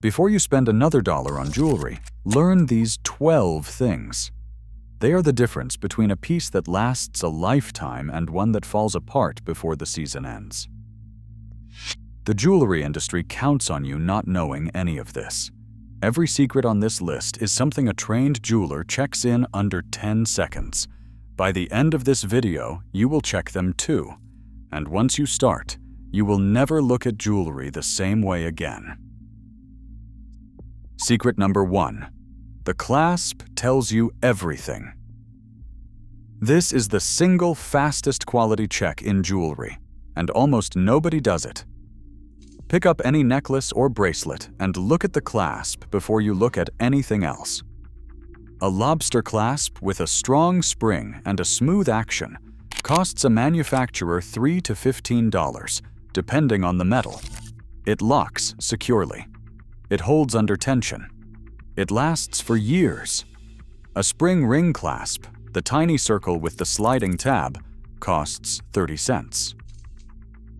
Before you spend another dollar on jewelry, learn these 12 things. They are the difference between a piece that lasts a lifetime and one that falls apart before the season ends. The jewelry industry counts on you not knowing any of this. Every secret on this list is something a trained jeweler checks in under 10 seconds. By the end of this video, you will check them too. And once you start, you will never look at jewelry the same way again. Secret number 1. The clasp tells you everything. This is the single fastest quality check in jewelry, and almost nobody does it. Pick up any necklace or bracelet and look at the clasp before you look at anything else. A lobster clasp with a strong spring and a smooth action costs a manufacturer $3 to $15, depending on the metal. It locks securely. It holds under tension. It lasts for years. A spring ring clasp, the tiny circle with the sliding tab, costs 30 cents.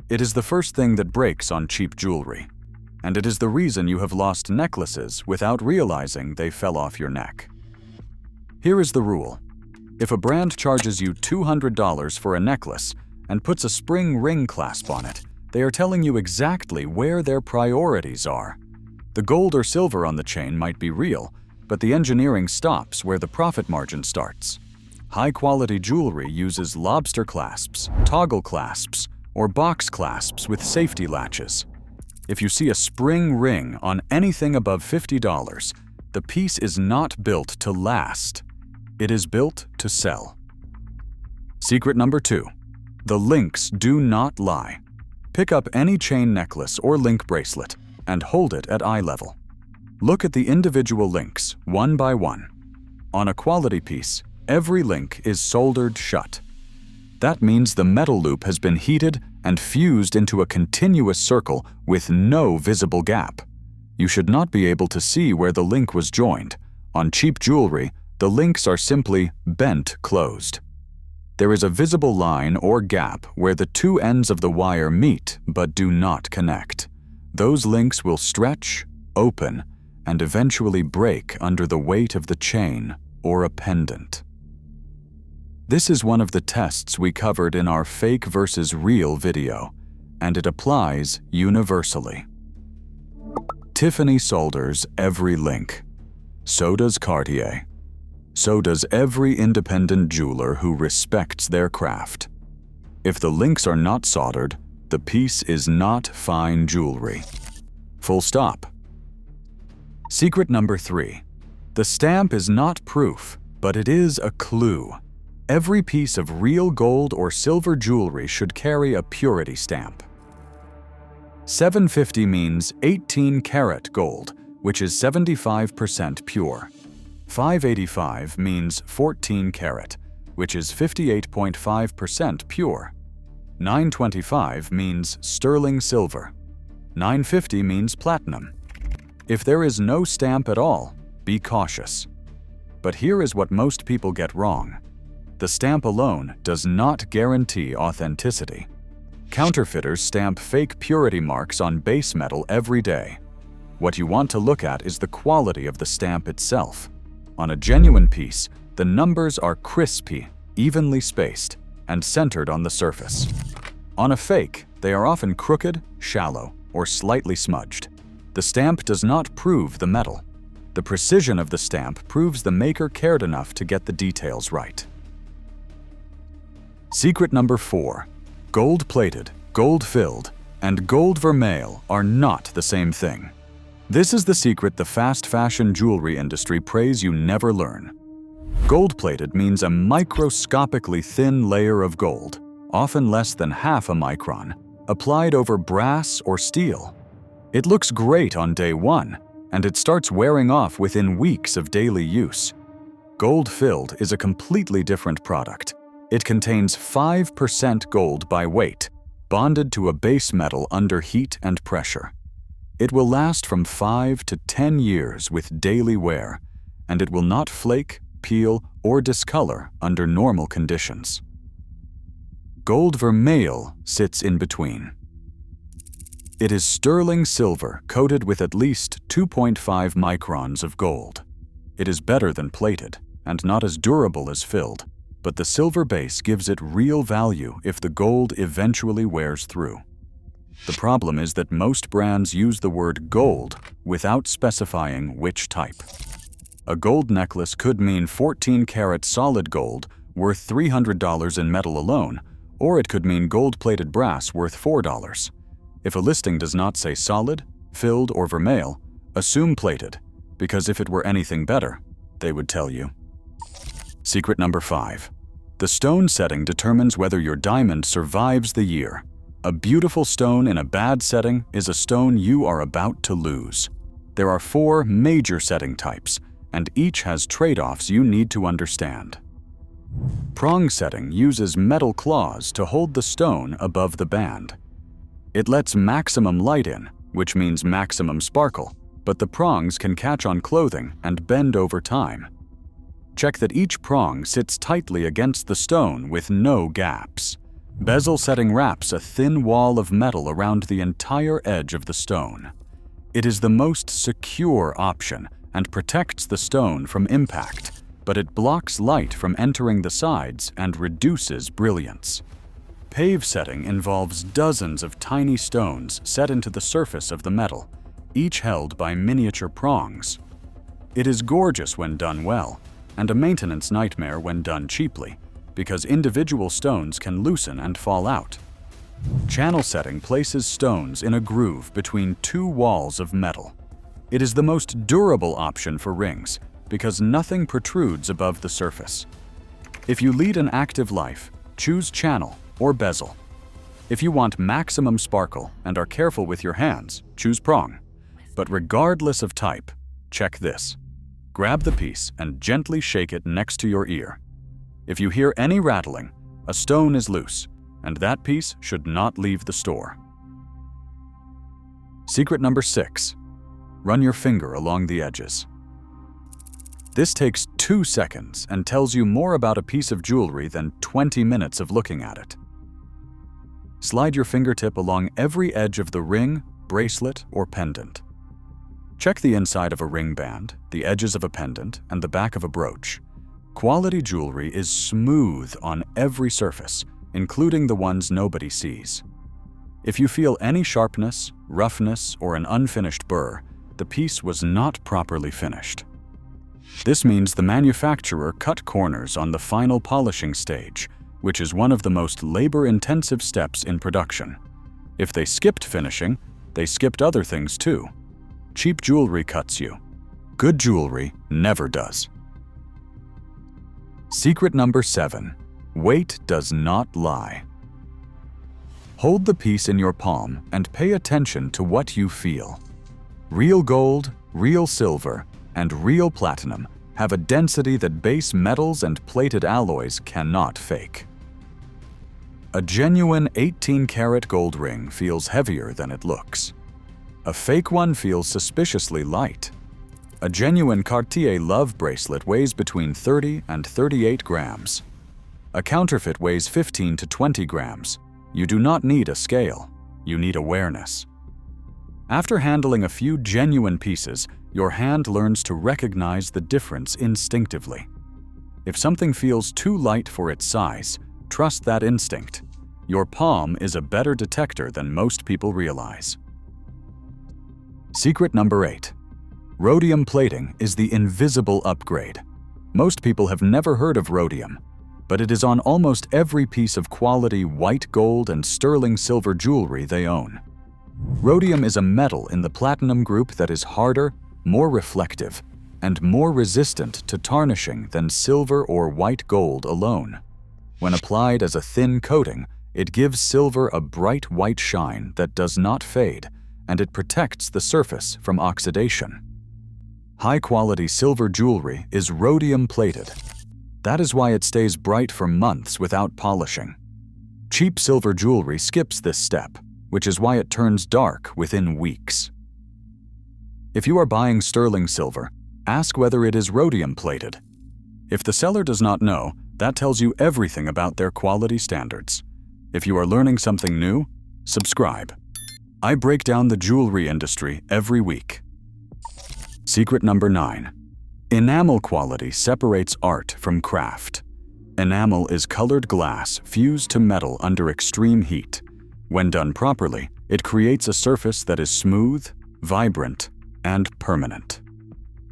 It is the first thing that breaks on cheap jewelry, and it is the reason you have lost necklaces without realizing they fell off your neck. Here is the rule. If a brand charges you $200 for a necklace and puts a spring ring clasp on it, they are telling you exactly where their priorities are. The gold or silver on the chain might be real, but the engineering stops where the profit margin starts. High-quality jewelry uses lobster clasps, toggle clasps, or box clasps with safety latches. If you see a spring ring on anything above $50, the piece is not built to last. It is built to sell. Secret number 2. The links do not lie. Pick up any chain necklace or link bracelet and hold it at eye level. Look at the individual links, one by one. On a quality piece, every link is soldered shut. That means the metal loop has been heated and fused into a continuous circle with no visible gap. You should not be able to see where the link was joined. On cheap jewelry, the links are simply bent closed. There is a visible line or gap where the two ends of the wire meet but do not connect. Those links will stretch, open, and eventually break under the weight of the chain or a pendant. This is one of the tests we covered in our fake versus real video, and it applies universally. Tiffany solders every link. So does Cartier. So does every independent jeweler who respects their craft. If the links are not soldered, the piece is not fine jewelry. Full stop. Secret number 3. The stamp is not proof, but it is a clue. Every piece of real gold or silver jewelry should carry a purity stamp. 750 means 18 karat gold, which is 75% pure. 585 means 14 karat, which is 58.5% pure. 925 means sterling silver. 950 means platinum. If there is no stamp at all, be cautious. But here is what most people get wrong. The stamp alone does not guarantee authenticity. Counterfeiters stamp fake purity marks on base metal every day. What you want to look at is the quality of the stamp itself. On a genuine piece, the numbers are crispy, evenly spaced, and centered on the surface. On a fake, they are often crooked, shallow, or slightly smudged. The stamp does not prove the metal. The precision of the stamp proves the maker cared enough to get the details right. Secret number 4. Gold-plated, gold-filled, and gold vermeil are not the same thing. This is the secret the fast fashion jewelry industry prays you never learn. Gold-plated means a microscopically thin layer of gold, often less than half a micron, applied over brass or steel. It looks great on day 1, and it starts wearing off within weeks of daily use. Gold-filled is a completely different product. It contains 5% gold by weight, bonded to a base metal under heat and pressure. It will last from 5 to 10 years with daily wear, and it will not flake, peel, or discolor under normal conditions. Gold vermeil sits in between. It is sterling silver coated with at least 2.5 microns of gold. It is better than plated and not as durable as filled, but the silver base gives it real value if the gold eventually wears through. The problem is that most brands use the word gold without specifying which type. A gold necklace could mean 14-karat solid gold worth $300 in metal alone, or it could mean gold-plated brass worth $4. If a listing does not say solid, filled, or vermeil, assume plated, because if it were anything better, they would tell you. Secret number 5. The stone setting determines whether your diamond survives the year. A beautiful stone in a bad setting is a stone you are about to lose. There are 4 major setting types, and each has trade-offs you need to understand. Prong setting uses metal claws to hold the stone above the band. It lets maximum light in, which means maximum sparkle, but the prongs can catch on clothing and bend over time. Check that each prong sits tightly against the stone with no gaps. Bezel setting wraps a thin wall of metal around the entire edge of the stone. It is the most secure option and protects the stone from impact, but it blocks light from entering the sides and reduces brilliance. Pave setting involves dozens of tiny stones set into the surface of the metal, each held by miniature prongs. It is gorgeous when done well, and a maintenance nightmare when done cheaply, because individual stones can loosen and fall out. Channel setting places stones in a groove between 2 walls of metal. It is the most durable option for rings, because nothing protrudes above the surface. If you lead an active life, choose channel or bezel. If you want maximum sparkle and are careful with your hands, choose prong. But regardless of type, check this. Grab the piece and gently shake it next to your ear. If you hear any rattling, a stone is loose, and that piece should not leave the store. Secret number 6. Run your finger along the edges. This takes 2 seconds and tells you more about a piece of jewelry than 20 minutes of looking at it. Slide your fingertip along every edge of the ring, bracelet, or pendant. Check the inside of a ring band, the edges of a pendant, and the back of a brooch. Quality jewelry is smooth on every surface, including the ones nobody sees. If you feel any sharpness, roughness, or an unfinished burr, the piece was not properly finished. This means the manufacturer cut corners on the final polishing stage, which is one of the most labor-intensive steps in production. If they skipped finishing, they skipped other things too. Cheap jewelry cuts you. Good jewelry never does. Secret number 7. Weight does not lie. Hold the piece in your palm and pay attention to what you feel. Real gold, real silver, and real platinum have a density that base metals and plated alloys cannot fake. A genuine 18-karat gold ring feels heavier than it looks. A fake one feels suspiciously light. A genuine Cartier Love bracelet weighs between 30 and 38 grams. A counterfeit weighs 15 to 20 grams. You do not need a scale. You need awareness. After handling a few genuine pieces, your hand learns to recognize the difference instinctively. If something feels too light for its size, trust that instinct. Your palm is a better detector than most people realize. Secret number 8. Rhodium plating is the invisible upgrade. Most people have never heard of rhodium, but it is on almost every piece of quality white gold and sterling silver jewelry they own. Rhodium is a metal in the platinum group that is harder, more reflective, and more resistant to tarnishing than silver or white gold alone. When applied as a thin coating, it gives silver a bright white shine that does not fade, and it protects the surface from oxidation. High-quality silver jewelry is rhodium plated. That is why it stays bright for months without polishing. Cheap silver jewelry skips this step, which is why it turns dark within weeks. If you are buying sterling silver, ask whether it is rhodium plated. If the seller does not know, that tells you everything about their quality standards. If you are learning something new, subscribe. I break down the jewelry industry every week. Secret number 9. Enamel quality separates art from craft. Enamel is colored glass fused to metal under extreme heat. When done properly, it creates a surface that is smooth, vibrant, and permanent.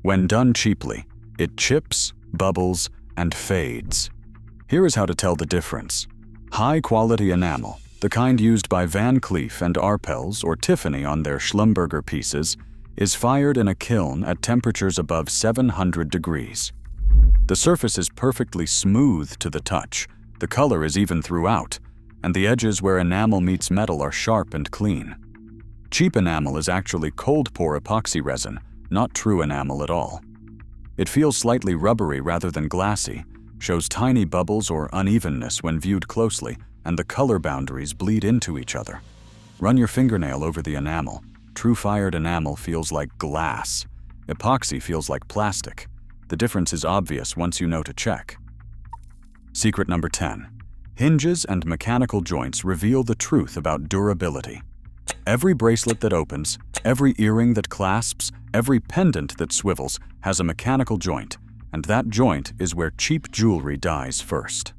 When done cheaply, it chips, bubbles, and fades. Here is how to tell the difference. High-quality enamel, the kind used by Van Cleef and Arpels or Tiffany on their Schlumberger pieces, is fired in a kiln at temperatures above 700 degrees. The surface is perfectly smooth to the touch, the color is even throughout, and the edges where enamel meets metal are sharp and clean. Cheap enamel is actually cold-pour epoxy resin, not true enamel at all. It feels slightly rubbery rather than glassy, shows tiny bubbles or unevenness when viewed closely, and the color boundaries bleed into each other. Run your fingernail over the enamel. True fired enamel feels like glass. Epoxy feels like plastic. The difference is obvious once you know to check. Secret number 10. Hinges and mechanical joints reveal the truth about durability. Every bracelet that opens, every earring that clasps, every pendant that swivels has a mechanical joint, and that joint is where cheap jewelry dies first.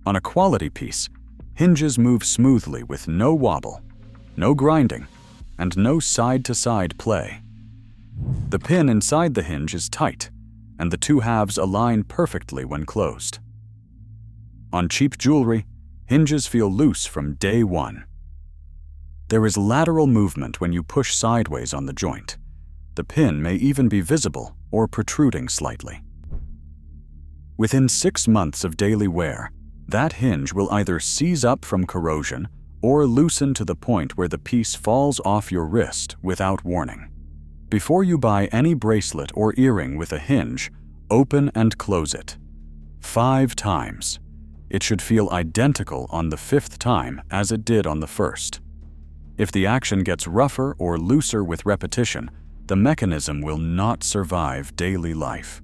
On a quality piece, hinges move smoothly with no wobble, no grinding, and no side-to-side play. The pin inside the hinge is tight, and the two halves align perfectly when closed. On cheap jewelry, hinges feel loose from day one. There is lateral movement when you push sideways on the joint. The pin may even be visible or protruding slightly. Within 6 months of daily wear, that hinge will either seize up from corrosion or loosen to the point where the piece falls off your wrist without warning. Before you buy any bracelet or earring with a hinge, open and close it 5 times. It should feel identical on the 5th time as it did on the first. If the action gets rougher or looser with repetition, the mechanism will not survive daily life.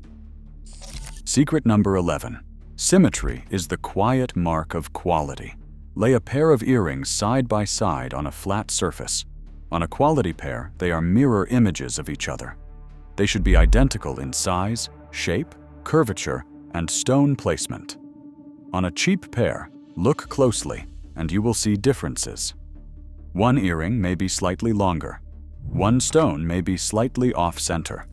Secret number 11. Symmetry is the quiet mark of quality. Lay a pair of earrings side by side on a flat surface. On a quality pair, they are mirror images of each other. They should be identical in size, shape, curvature, and stone placement. On a cheap pair, look closely, and you will see differences. One earring may be slightly longer. One stone may be slightly off-center.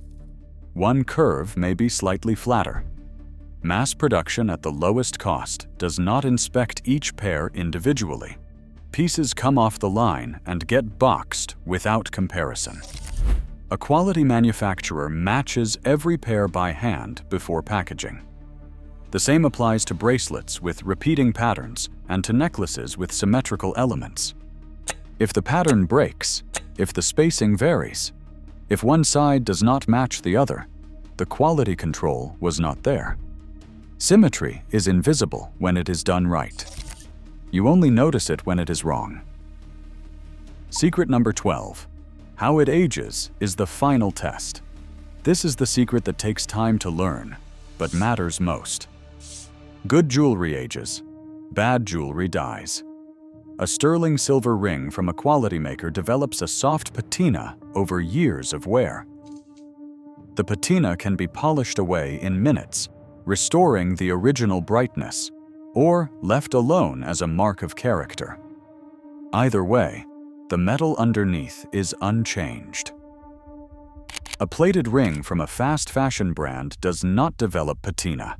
One curve may be slightly flatter. Mass production at the lowest cost does not inspect each pair individually. Pieces come off the line and get boxed without comparison. A quality manufacturer matches every pair by hand before packaging. The same applies to bracelets with repeating patterns and to necklaces with symmetrical elements. If the pattern breaks, if the spacing varies, if one side does not match the other, the quality control was not there. Symmetry is invisible when it is done right. You only notice it when it is wrong. Secret number 12. How it ages is the final test. This is the secret that takes time to learn, but matters most. Good jewelry ages. Bad jewelry dies. A sterling silver ring from a quality maker develops a soft patina over years of wear. The patina can be polished away in minutes, restoring the original brightness, or left alone as a mark of character. Either way, the metal underneath is unchanged. A plated ring from a fast fashion brand does not develop patina.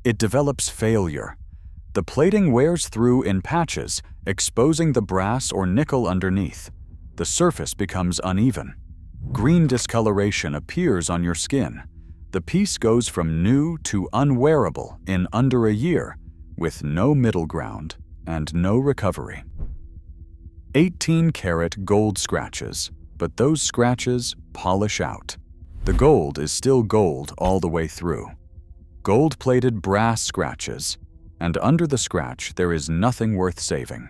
It develops failure. The plating wears through in patches, exposing the brass or nickel underneath. The surface becomes uneven. Green discoloration appears on your skin. The piece goes from new to unwearable in under a year, with no middle ground and no recovery. 18-karat gold scratches, but those scratches polish out. The gold is still gold all the way through. Gold-plated brass scratches, and under the scratch there is nothing worth saving.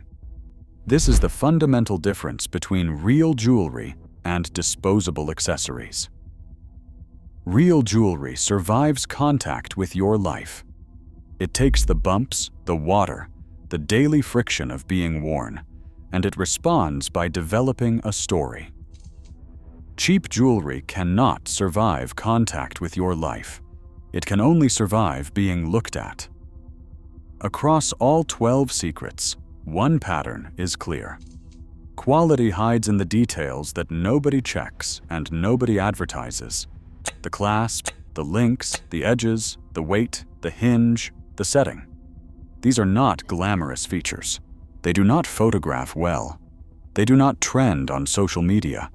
This is the fundamental difference between real jewelry and disposable accessories. Real jewelry survives contact with your life. It takes the bumps, the water, the daily friction of being worn, and it responds by developing a story. Cheap jewelry cannot survive contact with your life. It can only survive being looked at. Across all 12 secrets, one pattern is clear. Quality hides in the details that nobody checks and nobody advertises. The clasp, the links, the edges, the weight, the hinge, the setting. These are not glamorous features. They do not photograph well. They do not trend on social media.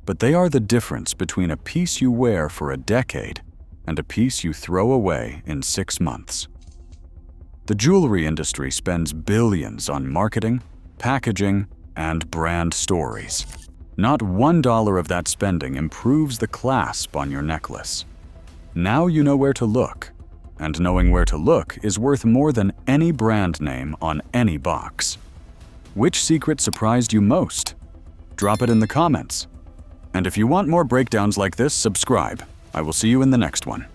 But they are the difference between a piece you wear for a decade and a piece you throw away in 6 months. The jewelry industry spends billions on marketing, packaging, and brand stories. Not $1 of that spending improves the clasp on your necklace. Now you know where to look, and knowing where to look is worth more than any brand name on any box. Which secret surprised you most? Drop it in the comments. And if you want more breakdowns like this, subscribe. I will see you in the next one.